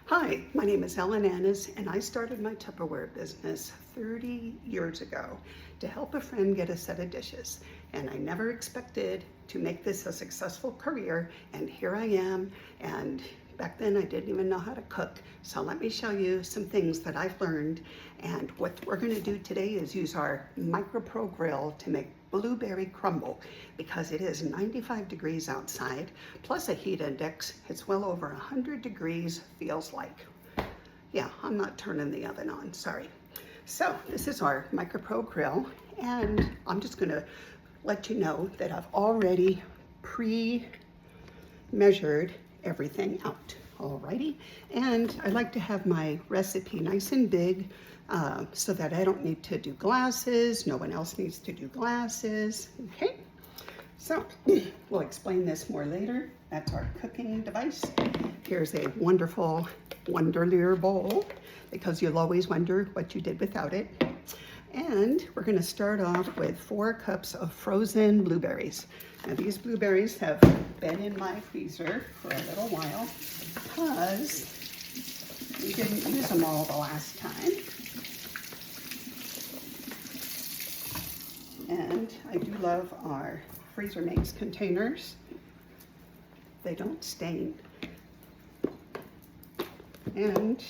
Hi, my name is Ellen Annis, and I started my Tupperware business 30 years ago to help a friend get a set of dishes. And I never expected to make this a successful career, and here I am. And back then I didn't even know how to cook. So let me show you some things that I've learned. And what we're gonna do today is use our MicroPro grill to make blueberry crumble because it is 95 degrees outside, plus a heat index. It's well over 100 degrees, feels like. Yeah, I'm not turning the oven on, sorry. So this is our MicroPro grill, and I'm just gonna let you know that I've already pre-measured everything out. Alrighty, and I like to have my recipe nice and big so that I don't need to do glasses. No one else needs to do glasses. Okay, so we'll explain this more later. That's our cooking device. Here's a wonderful Wonderlier bowl because you'll always wonder what you did without it. And we're going to start off with 4 cups of frozen blueberries. Now these blueberries have been in my freezer for a little while because we didn't use them all the last time. And I do love our Freezer Mates containers. They don't stain. And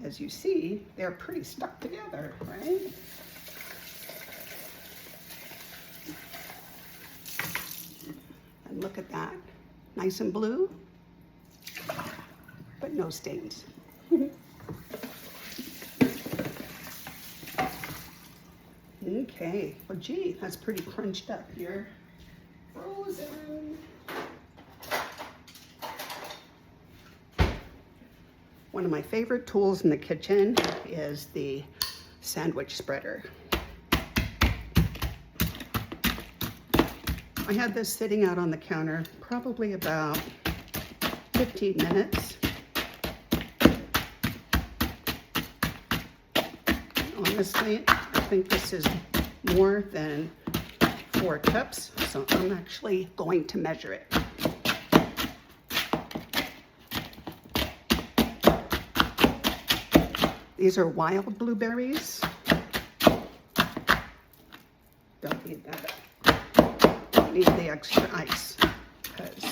as you see, they're pretty stuck together, right? And look at that, nice and blue, but no stains. Okay, well gee, that's pretty crunched up here. Frozen. One of my favorite tools in the kitchen is the sandwich spreader. I had this sitting out on the counter probably about 15 minutes. Honestly, I think this is more than 4 cups, so I'm actually going to measure it. These are wild blueberries. Don't need that. Don't need the extra ice because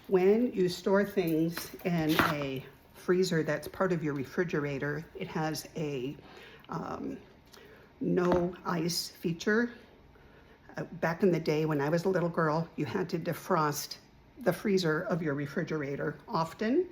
when you store things in a freezer that's part of your refrigerator, it has a no ice feature. Back in the day when I was a little girl, you had to defrost the freezer of your refrigerator often,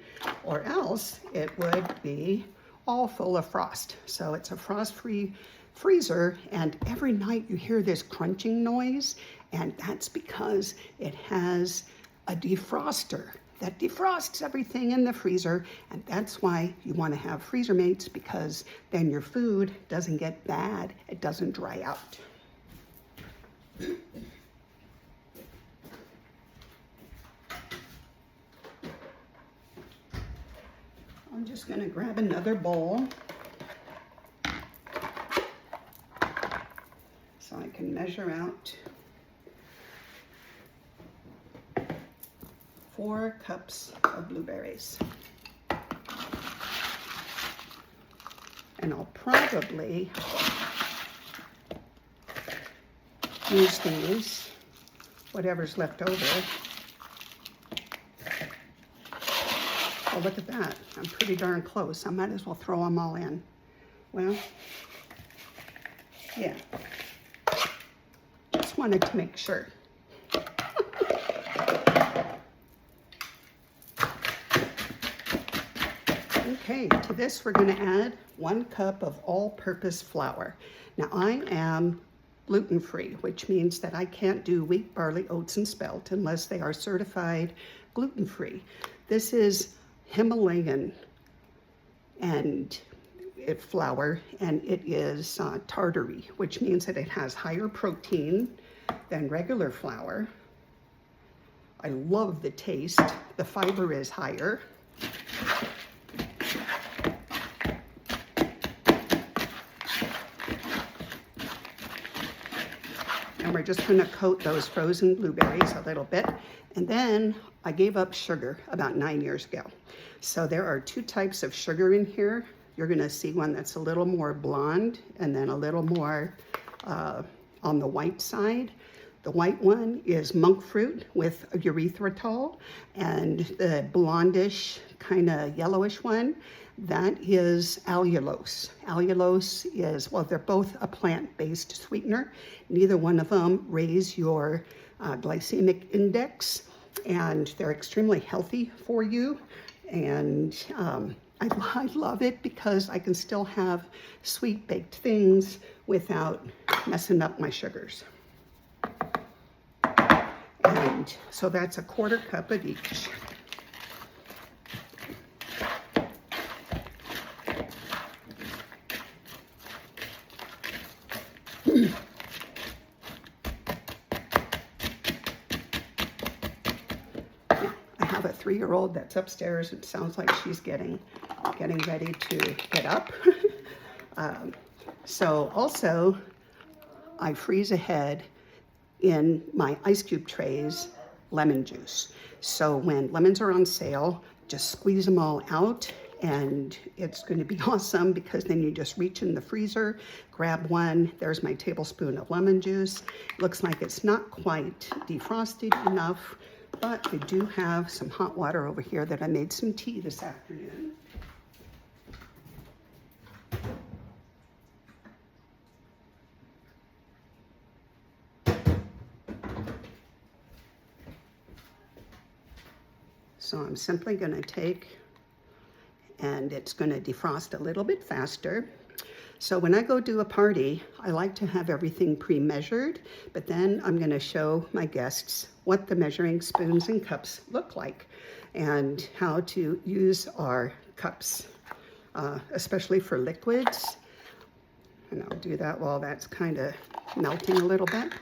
or else it would be all full of frost. So it's a frost-free freezer, and every night you hear this crunching noise, and that's because it has a defroster that defrosts everything in the freezer, and that's why you want to have Freezer Mates, because then your food doesn't get bad, it doesn't dry out. I'm just going to grab another bowl so I can measure out 4 cups of blueberries. And I'll probably use these, whatever's left over. Oh, look at that. I'm pretty darn close. I might as well throw them all in. Well, yeah. Just wanted to make sure. Okay, to this we're going to add 1 cup of all-purpose flour. Now I am gluten-free, which means that I can't do wheat, barley, oats, and spelt unless they are certified gluten-free. This is Himalayan and flour, and it is tartary, which means that it has higher protein than regular flour. I love the taste. The fiber is higher. And we're just going to coat those frozen blueberries a little bit. And then I gave up sugar about 9 years ago. So there are 2 types of sugar in here. You're gonna see one that's a little more blonde and then a little more on the white side. The white one is monk fruit with erythritol, and the blondish, kind of yellowish one, that is allulose. Allulose is, well, they're both a plant-based sweetener. Neither one of them raise your glycemic index, and they're extremely healthy for you. And I love it because I can still have sweet baked things without messing up my sugars. And so that's a 1/4 cup of each. I have a 3-year-old that's upstairs. It sounds like she's getting ready to get up. So also, I freeze ahead in my ice cube trays lemon juice. So when lemons are on sale, just squeeze them all out, and it's going to be awesome because then you just reach in the freezer, grab one. There's my tablespoon of lemon juice. Looks like it's not quite defrosted enough, but I do have some hot water over here that I made some tea this afternoon. So I'm simply going to take, and it's going to defrost a little bit faster. So when I go do a party, I like to have everything pre-measured, but then I'm going to show my guests what the measuring spoons and cups look like and how to use our cups, especially for liquids. And I'll do that while that's kind of melting a little bit.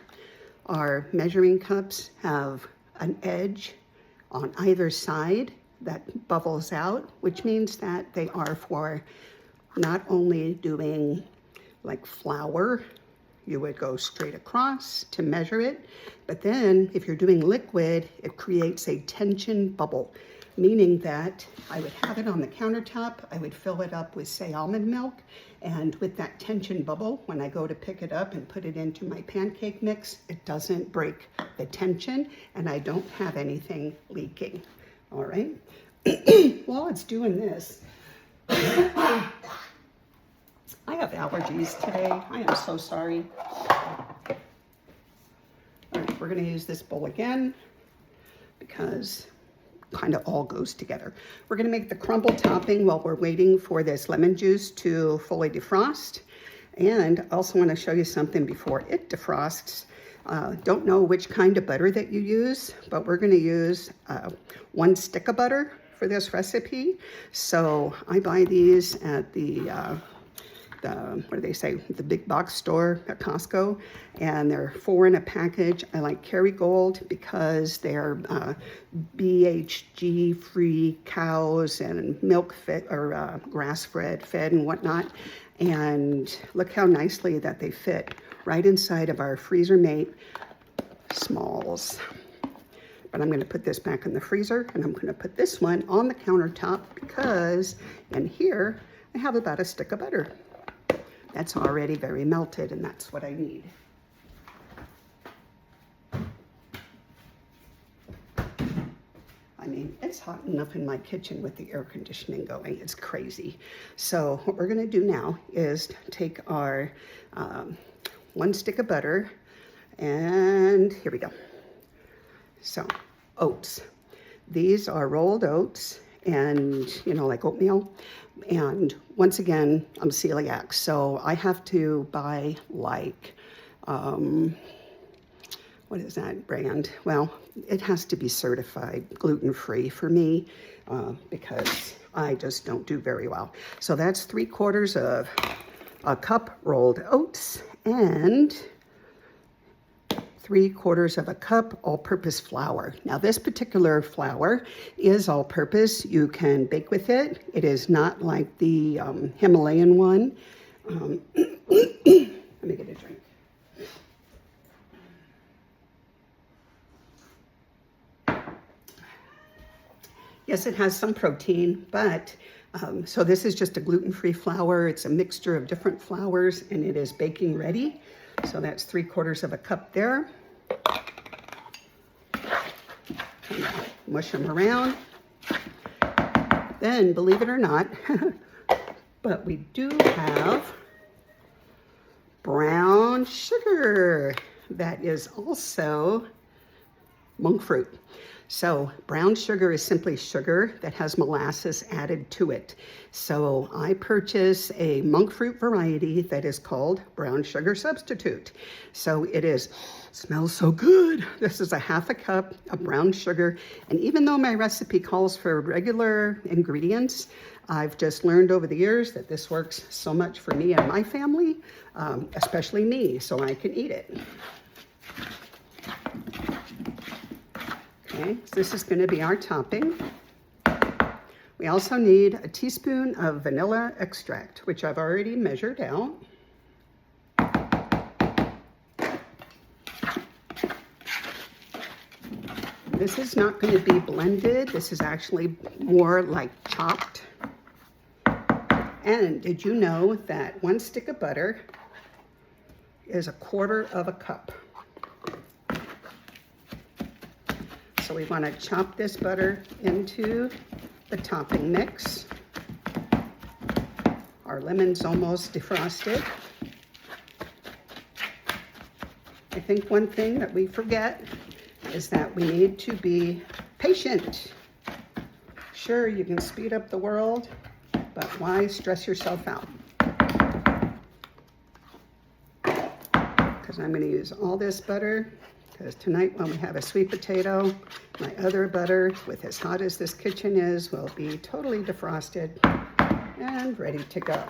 Our measuring cups have an edge on either side that bubbles out, which means that they are for not only doing like flour, you would go straight across to measure it, but then if you're doing liquid, it creates a tension bubble, meaning that I would have it on the countertop, I would fill it up with, say, almond milk, and with that tension bubble, when I go to pick it up and put it into my pancake mix, it doesn't break the tension, and I don't have anything leaking. All right? While it's doing this, I have allergies today. I am so sorry. All right, we're gonna use this bowl again because kind of all goes together. We're gonna make the crumble topping while we're waiting for this lemon juice to fully defrost. And I also wanna show you something before it defrosts. Don't know which kind of butter that you use, but we're gonna use 1 stick of butter for this recipe. So I buy these at the what do they say, the big box store at Costco, and they're 4 in a package. I like Kerrygold because they're BHG free cows and milk fed or grass fed and whatnot. And look how nicely that they fit right inside of our freezer mate smalls. But I'm gonna put this back in the freezer, and I'm gonna put this one on the countertop because in here I have about a stick of butter. That's already very melted, and that's what I need. I mean, it's hot enough in my kitchen with the air conditioning going. It's crazy. So what we're gonna do now is take our 1 stick of butter, and here we go. So, oats. These are rolled oats, and like oatmeal. And once again, I'm celiac, so I have to buy like, what is that brand? Well, it has to be certified gluten-free for me because I just don't do very well. So that's 3/4 of a cup rolled oats and 3/4 of a cup all-purpose flour. Now this particular flour is all-purpose. You can bake with it. It is not like the Himalayan one. Let me get a drink. Yes, it has some protein, but so this is just a gluten-free flour. It's a mixture of different flours, and it is baking ready. So that's 3/4 of a cup there. Mush them around. Then, believe it or not, but we do have brown sugar that is also monk fruit. So brown sugar is simply sugar that has molasses added to it. So I purchase a monk fruit variety that is called brown sugar substitute. So smells so good. This is a 1/2 cup of brown sugar. And even though my recipe calls for regular ingredients, I've just learned over the years that this works so much for me and my family, especially me, so I can eat it. Okay, so this is going to be our topping. We also need a teaspoon of vanilla extract, which I've already measured out. This is not going to be blended. This is actually more like chopped. And did you know that 1 stick of butter is 1/4 of a cup? So we want to chop this butter into the topping mix. Our lemon's almost defrosted. I think one thing that we forget is that we need to be patient. Sure, you can speed up the world, but why stress yourself out? Because I'm going to use all this butter. Because tonight when we have a sweet potato, my other butter, with as hot as this kitchen is, will be totally defrosted and ready to go.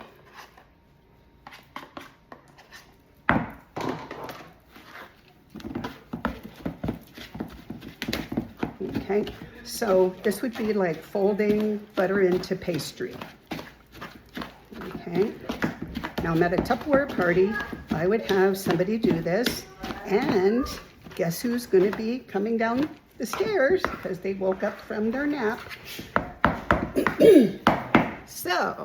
Okay, so this would be like folding butter into pastry. Okay, now I'm at a Tupperware party. I would have somebody do this, and guess who's going to be coming down the stairs because they woke up from their nap. So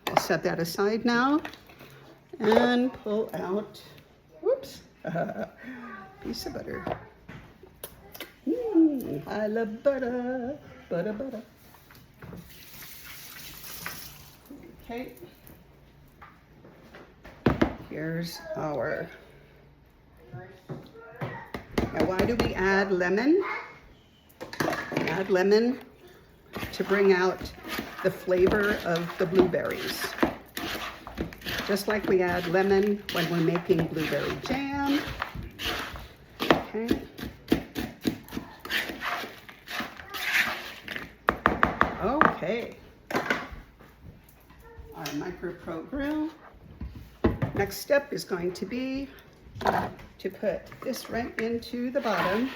I'll set that aside now and pull out, whoops, piece of butter. I love butter, butter, butter. Okay. Here's our... Now, why do we add lemon? We add lemon to bring out the flavor of the blueberries. Just like we add lemon when we're making blueberry jam. Okay. Okay. Our MicroPro grill. Next step is going to be to put this right into the bottom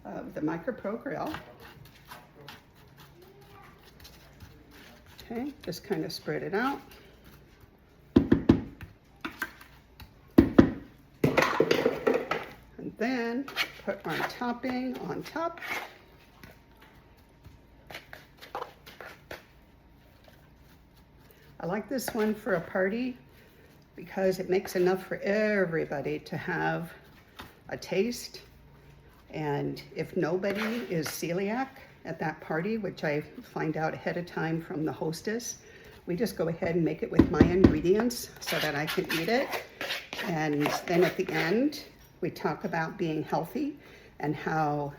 of the MicroPro grill. Okay, just kind of spread it out. And then put our topping on top. I like this one for a party because it makes enough for everybody to have a taste. And if nobody is celiac at that party, which I find out ahead of time from the hostess, we just go ahead and make it with my ingredients so that I can eat it. And then at the end, we talk about being healthy and how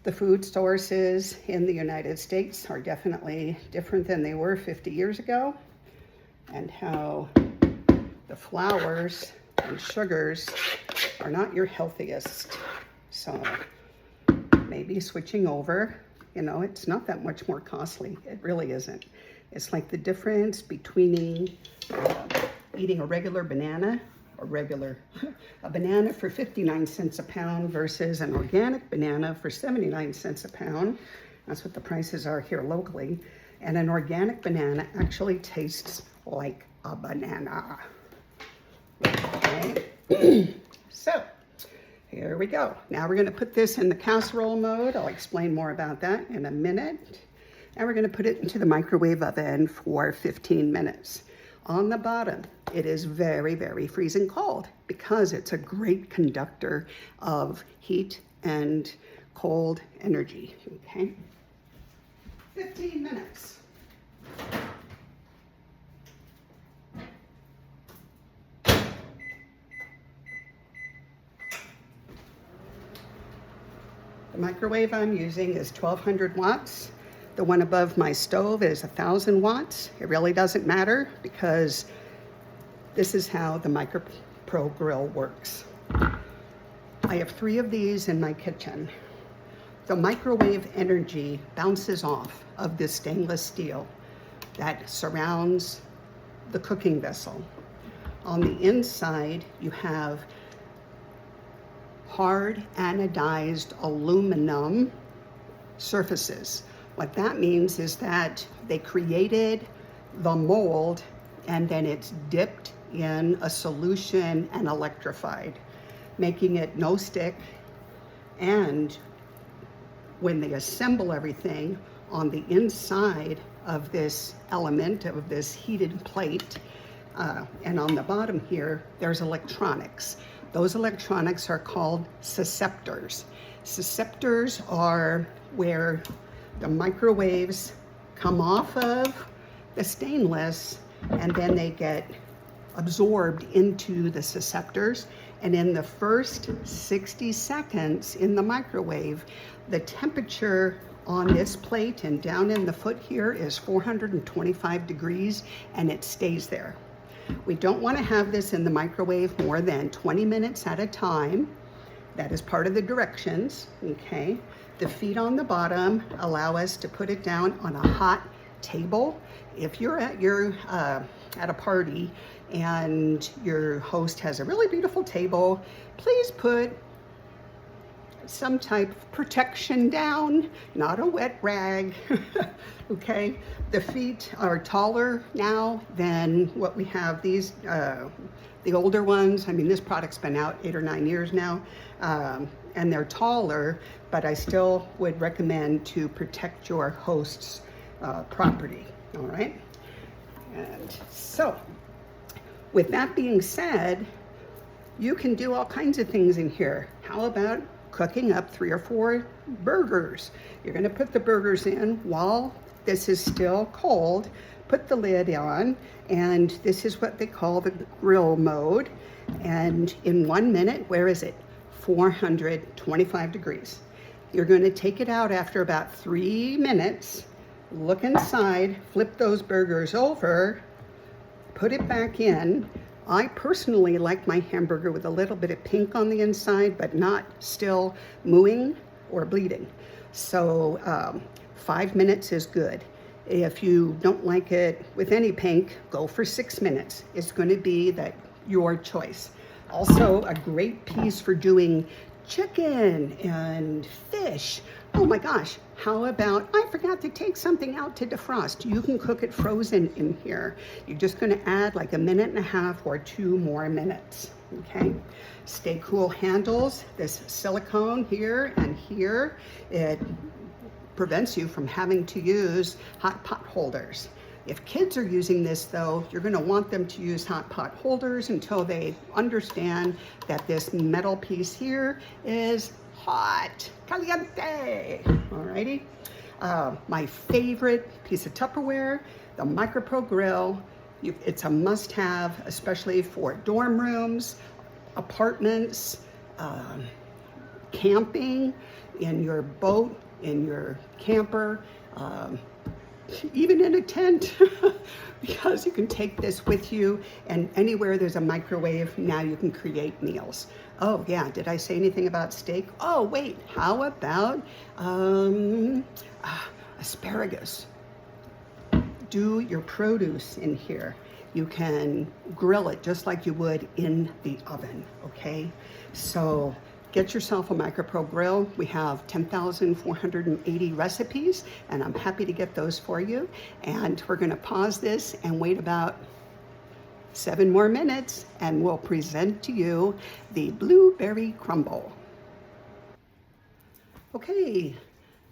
the food sources in the United States are definitely different than they were 50 years ago, and how the flours and sugars are not your healthiest. So maybe switching over, you know, it's not that much more costly. It really isn't. It's like the difference between eating a regular banana, a banana for 59 cents a pound versus an organic banana for 79 cents a pound. That's what the prices are here locally. And an organic banana actually tastes like a banana. Okay. So Here we go. Now we're gonna put this in the casserole mode. I'll explain more about that in a minute. And we're gonna put it into the microwave oven for 15 minutes. On the bottom, it is very, very freezing cold because it's a great conductor of heat and cold energy, okay? 15 minutes. The microwave I'm using is 1200 watts. The one above my stove is 1000 watts. It really doesn't matter because this is how the Micro Pro grill works. I have 3 of these in my kitchen. The microwave energy bounces off of this stainless steel that surrounds the cooking vessel. On the inside, you have hard anodized aluminum surfaces. What that means is that they created the mold and then it's dipped in a solution and electrified, making it no stick. And when they assemble everything on the inside of this element, of this heated plate, and on the bottom here, there's electronics. Those electronics are called susceptors. Susceptors are where the microwaves come off of the stainless and then they get absorbed into the susceptors. And in the first 60 seconds in the microwave, the temperature on this plate and down in the foot here is 425 degrees and it stays there. We don't want to have this in the microwave more than 20 minutes at a time. That is part of the directions, okay? The feet on the bottom allow us to put it down on a hot table. If you're at a party and your host has a really beautiful table, please put some type of protection down, not a wet rag, okay? The feet are taller now than what we have these, the older ones. I mean, this product's been out 8 or 9 years now, and they're taller, but I still would recommend to protect your host's property, all right? And so, with that being said, you can do all kinds of things in here. How about cooking up 3 or 4 burgers? You're gonna put the burgers in while this is still cold, put the lid on, and this is what they call the grill mode. And in 1 minute, where is it? 425 degrees. You're gonna take it out after about 3 minutes, look inside, flip those burgers over, put it back in. I personally like my hamburger with a little bit of pink on the inside, but not still mooing or bleeding. So 5 minutes is good. If you don't like it with any pink, go for 6 minutes. It's going to be your choice. Also, a great piece for doing chicken and fish. Oh my gosh, how about, I forgot to take something out to defrost. You can cook it frozen in here. You're just gonna add like 1.5 minutes or 2 more minutes, okay? Stay cool handles, this silicone here and here, it prevents you from having to use hot pot holders. If kids are using this though, you're gonna want them to use hot pot holders until they understand that this metal piece here is hot, caliente, alrighty? My favorite piece of Tupperware, the Micro Pro grill. It's a must-have, especially for dorm rooms, apartments, camping, in your boat, in your camper, even in a tent, because you can take this with you, and anywhere there's a microwave, now you can create meals. Oh yeah, did I say anything about steak? Oh wait, how about asparagus? Do your produce in here. You can grill it just like you would in the oven, okay? So get yourself a Micro Pro grill. We have 10,480 recipes, and I'm happy to get those for you. And we're gonna pause this and wait about 7 more minutes, and we'll present to you the Blueberry Crumble. Okay,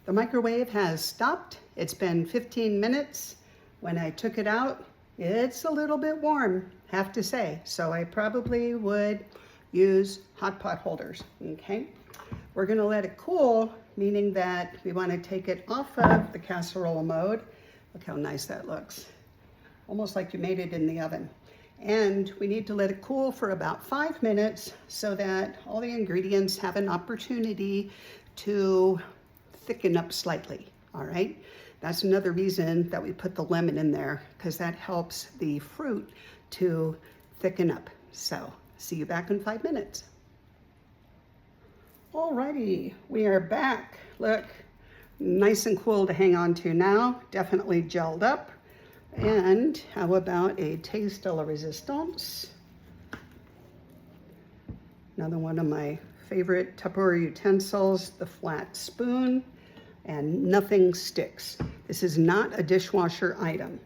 the microwave has stopped. It's been 15 minutes. When I took it out, it's a little bit warm, have to say. So I probably would use hot pot holders, okay? We're gonna let it cool, meaning that we wanna take it off of the casserole mode. Look how nice that looks. Almost like you made it in the oven. And we need to let it cool for about 5 minutes so that all the ingredients have an opportunity to thicken up slightly, all right? That's another reason that we put the lemon in there, because that helps the fruit to thicken up. So, see you back in 5 minutes. Alrighty, we are back. Look, nice and cool to hang on to now, definitely gelled up. And how about a taste de la resistance? Another one of my favorite Tupperware utensils, the flat spoon, and nothing sticks. This is not a dishwasher item.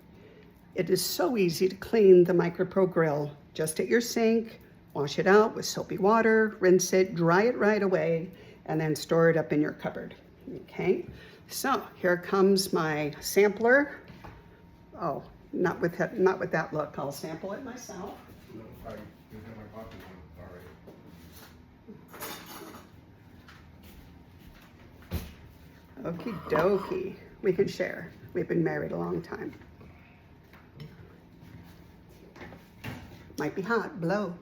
It is so easy to clean the MicroPro grill just at your sink, wash it out with soapy water, rinse it, dry it right away, and then store it up in your cupboard. Okay, so here comes my sampler. Oh, not with that look. I'll sample it myself. No, I didn't have my coffee on. Sorry. Okie dokie. We can share. We've been married a long time. Might be hot. Blow.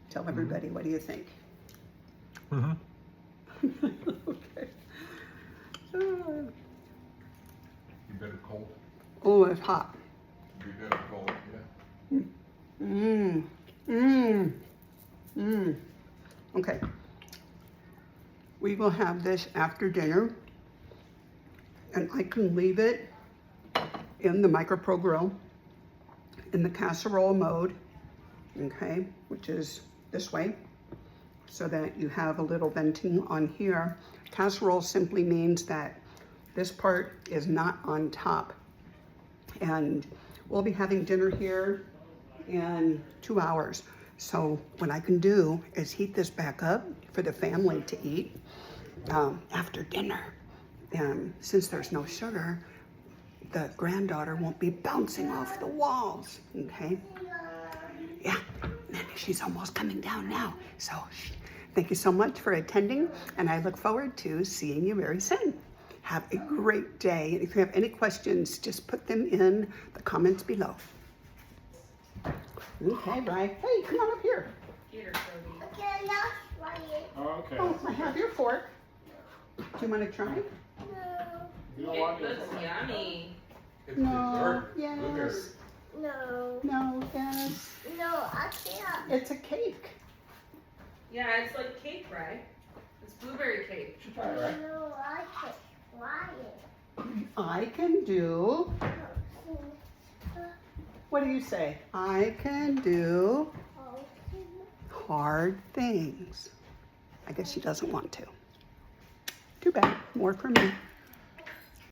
Tell everybody, what do you think? Okay. You better cold. Oh, it's hot. Be better cold, yeah. Okay. We will have this after dinner, and I can leave it in the MicroPro grill in the casserole mode, okay, which is this way, so that you have a little venting on here. Casserole simply means that this part is not on top. And we'll be having dinner here in 2 hours. So what I can do is heat this back up for the family to eat after dinner. And since there's no sugar, the granddaughter won't be bouncing off the walls, okay? Yeah, she's almost coming down now. So thank you so much for attending, and I look forward to seeing you very soon. Have a great day. And if you have any questions, just put them in the comments below. Okay, Bri. Hey, come on up here. Get her, Toby. Okay, now try it. Okay. Oh, I have your fork. Do you want to try? No. You don't It want looks yummy. It's No, dessert. yes. Blueberry. No. No, yes. No, I can't. It's a cake. Yeah, it's like cake, right? It's blueberry cake. You should try it, right? No, I can't try it. I can do, what do you say? I can do hard things. I guess she doesn't want to. Too bad. More for me.